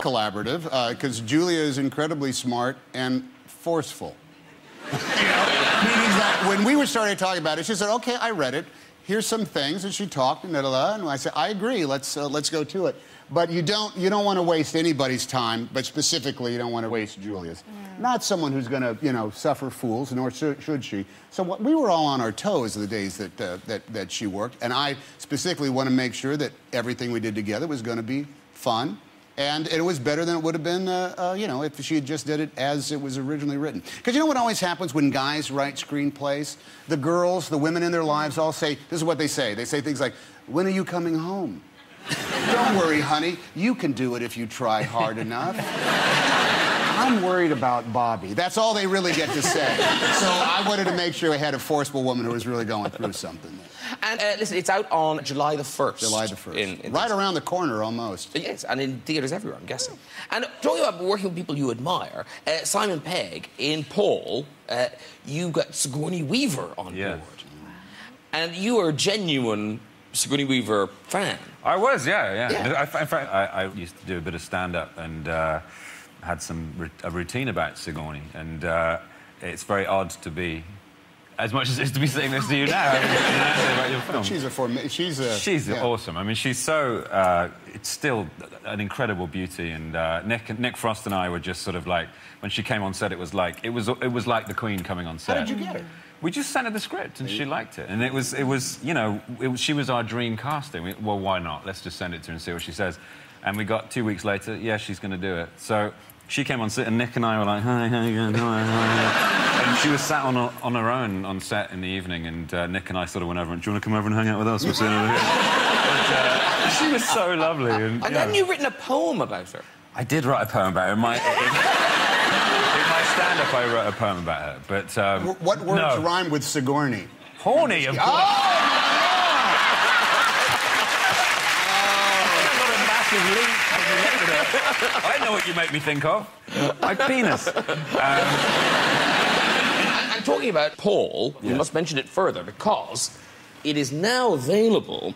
collaborative, because Julia is incredibly smart and forceful. You know? Meaning that when we were starting talking about it, she said, okay, I read it. Here's some things, and she talked, and I said, I agree, let's go to it. But you don't want to waste anybody's time, but specifically you don't want to waste Julia's. Not someone who's going to, you know, suffer fools, nor should she. So we were all on our toes the days that she worked, and I specifically want to make sure that everything we did together was going to be fun, and it was better than it would have been, you know, if she had just did it as it was originally written. Because you know what always happens when guys write screenplays? The girls, the women in their lives all say, this is what they say. They say things like, when are you coming home? Don't worry, honey. You can do it if you try hard enough. I'm worried about Bobby. That's all they really get to say. So I wanted to make sure I had a forceful woman who was really going through something. And listen, it's out on July the 1st. July the 1st. Right around the corner, almost. Yes, and in theatres everywhere, I'm guessing. And talking about working with people you admire, Simon Pegg, in Paul, you got Sigourney Weaver on board. And you are a genuine Sigourney Weaver fan. I was, yeah. In fact, I used to do a bit of stand-up and had a routine about Sigourney, and it's very odd to be, as much as it is to be sitting next to you now, about your film. She's awesome. I mean, she's so... it's still an incredible beauty, and Nick Frost and I were just sort of like, when she came on set, it was like the Queen coming on set. How did you get her? We just sent her the script, and she liked it. And it was you know, she was our dream casting. Well, why not? Let's just send it to her and see what she says. And we got 2 weeks later, yeah, she's going to do it. So she came on set, and Nick and I were like, hi, how you going? Hi. And she was sat on her own on set in the evening, and Nick and I sort of went over and, do you want to come over and hang out with us? We're sitting over here. But, she was so lovely. And hadn't you written a poem about her? I did write a poem about her. In my stand-up, I wrote a poem about her, but... what words rhyme with Sigourney? Horny, of course. I know what you make me think of. My penis. And talking about Paul, we must mention it further, because it is now available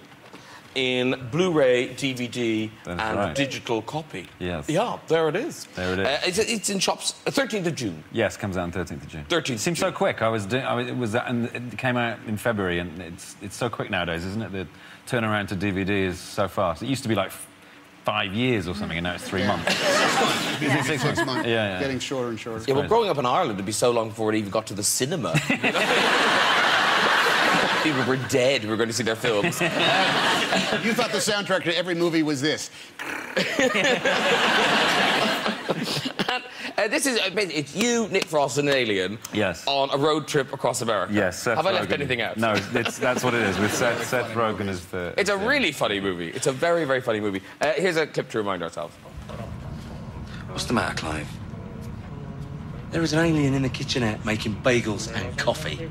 in Blu-ray, DVD, and digital copy. Yes. Yeah, there it is. There it is. It's in shops 13th of June. Yes, comes out on 13th of June. 13th. It seems so quick. It came out in February, and it's so quick nowadays, isn't it? The turnaround to DVD is so fast. It used to be like 5 years or something, and now it's 3 months. 6 months. Yeah. Getting shorter and shorter. Yeah, well, growing up in Ireland, it'd be so long before it even got to the cinema. People were dead who were going to see their films. You thought the soundtrack to every movie was this. This is... it's you, Nick Frost, and an alien on a road trip across America. Yes, Seth Have I left Rogen. anything out? No, that's what it is. With Seth Rogen as the... It's a really funny movie. It's a very, very funny movie. Here's a clip to remind ourselves. What's the matter, Clive? There is an alien in the kitchenette making bagels and coffee.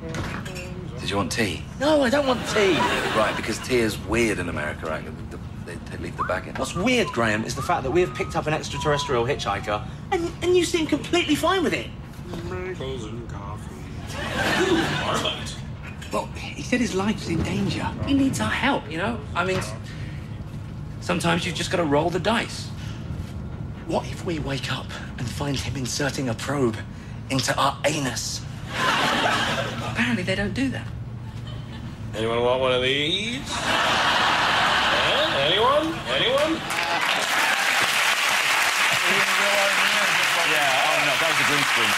Did you want tea? No, I don't want tea. Right, because tea is weird in America, right? They leave the bag in. What's weird, Graham, is the fact that we have picked up an extraterrestrial hitchhiker and you seem completely fine with it. Bagels and coffee. Marmite. Well, he said his life's in danger. He needs our help, you know? I mean, sometimes you've just got to roll the dice. What if we wake up and find him inserting a probe into our anus? Apparently they don't do that. Anyone want one of these? Anyone? Yeah, oh no, that But was a green screen.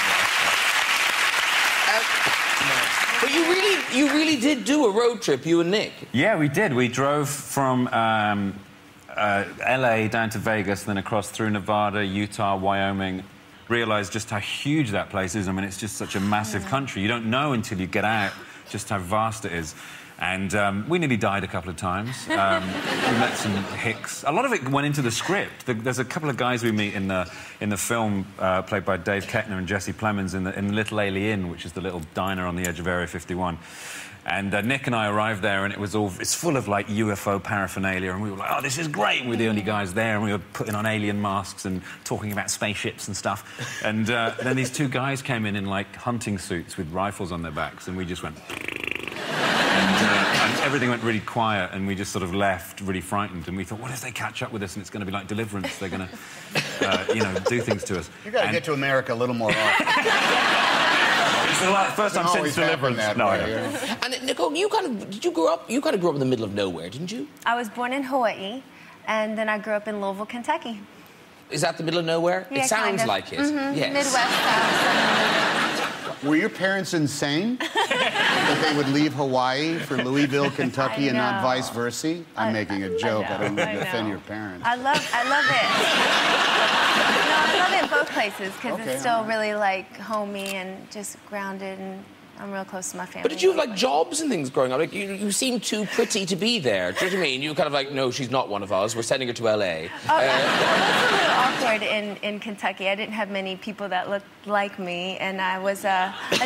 you really did do a road trip, you and Nick. Yeah, we did. We drove from LA down to Vegas, then across through Nevada, Utah, Wyoming. Realised just how huge that place is. I mean, it's just such a massive country. You don't know until you get out just how vast it is. And we nearly died a couple of times. We met some hicks. A lot of it went into the script. There's a couple of guys we meet in the film, played by Dave Kettner and Jesse Plemons, in the Little Alien, which is the little diner on the edge of Area 51. And Nick and I arrived there, and it's full of, like, UFO paraphernalia, and we were like, oh, this is great. And we were the only guys there, and we were putting on alien masks and talking about spaceships and stuff. And then these two guys came in, like, hunting suits with rifles on their backs, and we just went... And And everything went really quiet, and we just sort of left really frightened. And we thought, what if they catch up with us and it's going to be like Deliverance? They're going to, you know, do things to us. You got to get to America a little more often. It's the first time since Deliverance. And Nicole, you grew up in the middle of nowhere, didn't you? I was born in Hawaii, and then I grew up in Louisville, Kentucky. Is that the middle of nowhere? Yeah, it sounds kind of. like it. Mm-hmm. Yes. Midwest. Were your parents insane that they would leave Hawaii for Louisville, Kentucky, and not vice versa? I'm making a joke. I don't mean to offend your parents. I love it. No, I love it in both places because it's still really like homey and just grounded, and I'm real close to my family. But did you have like jobs and things growing up? Like you seem too pretty to be there. Do you know what I mean? You were kind of like, no, she's not one of us. We're sending her to LA. It was a little awkward in Kentucky. I didn't have many people that looked like me, and I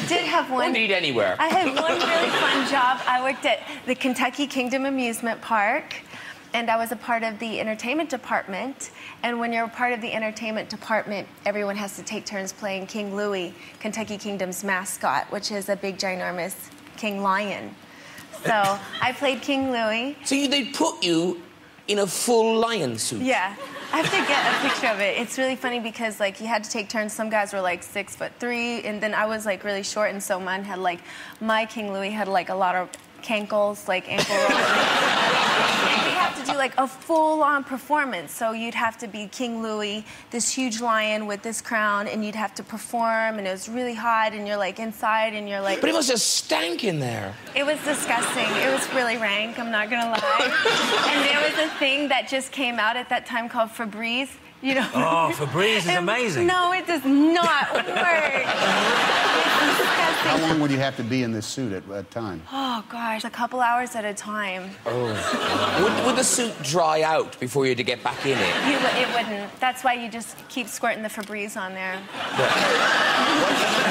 did have one. Or need anywhere. I had one really fun job. I worked at the Kentucky Kingdom Amusement Park, and I was a part of the entertainment department. And when you're a part of the entertainment department, everyone has to take turns playing King Louie, Kentucky Kingdom's mascot, which is a big, ginormous king lion. So I played King Louie. So they put you in a full lion suit? Yeah. I have to get a picture of it. It's really funny because, like, you had to take turns. Some guys were, like, 6'3", and then I was, like, really short, and so mine had, like, my King Louie had, like, a lot of cankles, like ankle rolls. And you have to do like a full-on performance. So you'd have to be King Louie, this huge lion with this crown, and you'd have to perform, and it was really hot, and you're like inside, and you're like... But it must have stank in there. It was disgusting. It was really rank, I'm not gonna lie. And there was a thing that just came out at that time called Febreze. You know? Oh, Febreze is amazing. No, it does not work. How long would you have to be in this suit at a time? Oh, gosh, a couple hours at a time. Oh. Would the suit dry out before you had to get back in it? It wouldn't. That's why you just keep squirting the Febreze on there.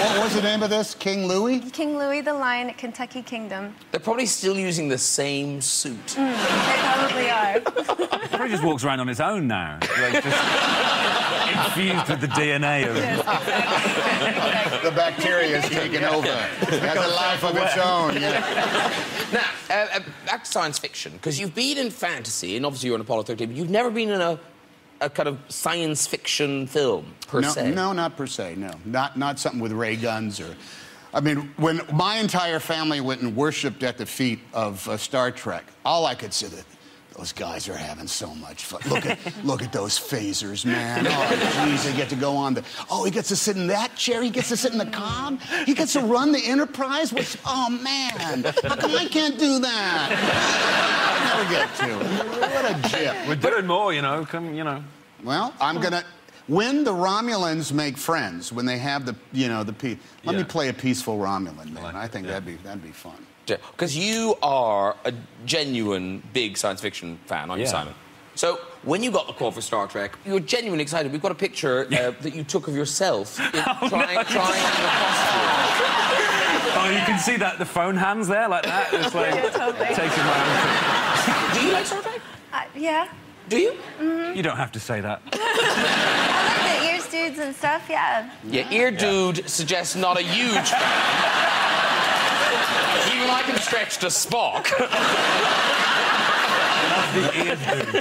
What was the name of this? King Louie? King Louie the Lion at Kentucky Kingdom. They're probably still using the same suit. They probably are. He probably just walks around on his own now. Like, just infused with the DNA of... Yes, exactly. The bacteria is taking over. It has a life of its own. Yeah. Now, back to science fiction, because you've been in fantasy, and obviously you're in Apollo 13, but you've never been in a kind of science fiction film, per se. No, not per se, no. Not something with ray guns or... I mean, when my entire family went and worshipped at the feet of Star Trek, all I could say that those guys are having so much fun. Look at those phasers, man. Oh, geez, they get to go on the... Oh, he gets to sit in that chair. He gets to sit in the comm. He gets to run the Enterprise. Oh, man. How come I can't do that? I never get to. What a jip. We're doing more, you know. Come, you know. Well, I'm gonna... When the Romulans make friends, when they have the, you know, let me play a peaceful Romulan, man. I think that'd be fun. Because you are a genuine big science fiction fan, aren't you, Simon? So, when you got the call for Star Trek, you were genuinely excited. We've got a picture that you took of yourself trying on the costume. Oh, you can see that, the phone hands there, like that. It's like taking my own... Do you like Star Trek? Yeah. Do you? Mm-hmm. You don't have to say that. I like the ears dudes and stuff, yeah. Yeah, ear dude suggests not a huge fan. Even I can stretch to Spock. The ear dude.